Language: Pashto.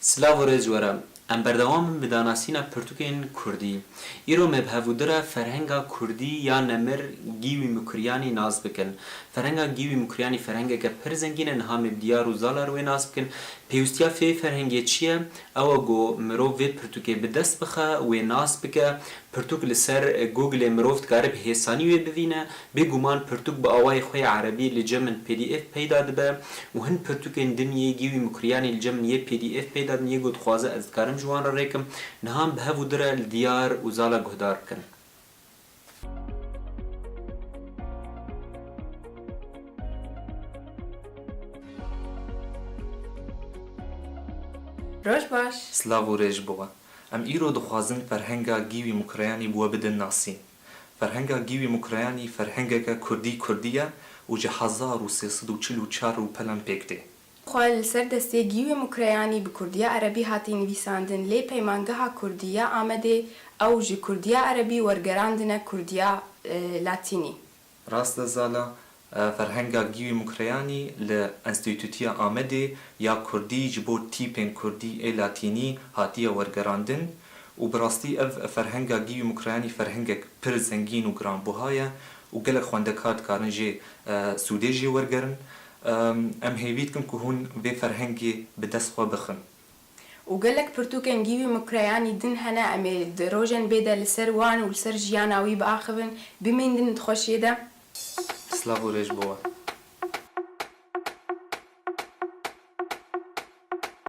سلاو ریز ورم ام بردوام بداناسینا پرتوکین کردی ایرو مبهودره فرهنگا کردی یا نمر گیوی مکریانی ناز بکن فرهنگا گیوی مکریانی فرهنگا که پرزنگین انها مبدیار و زالار و ناز بکن پیوستیا فی فرهنگی چیه او گو مرو وی پرتوکی بدست بخه و ناز بکه پرتوک لسر گوگل مروفت گارب هیسانی وی ببینه بگومان پرتوک با آوای خوی عربی لجمن پی دی اف پیدا دبه و هن پرتوکین دنیه گیوی مکریانی لجمن یه پی دی اف پیدا دنیه گود خوازه از کارم جوان را ریکم نهام بهودره الدیار و زالا گهدار کن روش باش سلاو ریج بوا ام ایرو دخوازن فرهنگا گیوی مکریانی بوا بدن ناسین فرهنگا گیوی مکریانی فرهنگا کردیه و جه 1344 و پلن پیکته خوال سر دسته گیوی مکریانی به کردیا عربی هاتی نویساندن لی پیمانگه کردیا آمده او جه کردیا عربی ورگراندن کردیا لاتینی راست زالا فرهنگا گیوی مکریانی لانستیتوتیا آمده یا کردی جبو تیپن کردی ای لاتینی هاتیه ورگراندن و براستی اف فرهنگا گیوی مکریانی فرهنگا پر زنگین و گرانبوهایه و گلک خواندکات کارن جه سوده جه ورگرن ام هیوید کن که هون به فرهنگی به دست خواه بخن و گلک پرتوکن گیوی مکریانی دن هنه امی دروژن بیده لسر وان و لسر جیاناوی با آخبن بمیندن تخوشیده سلاو ریج بوا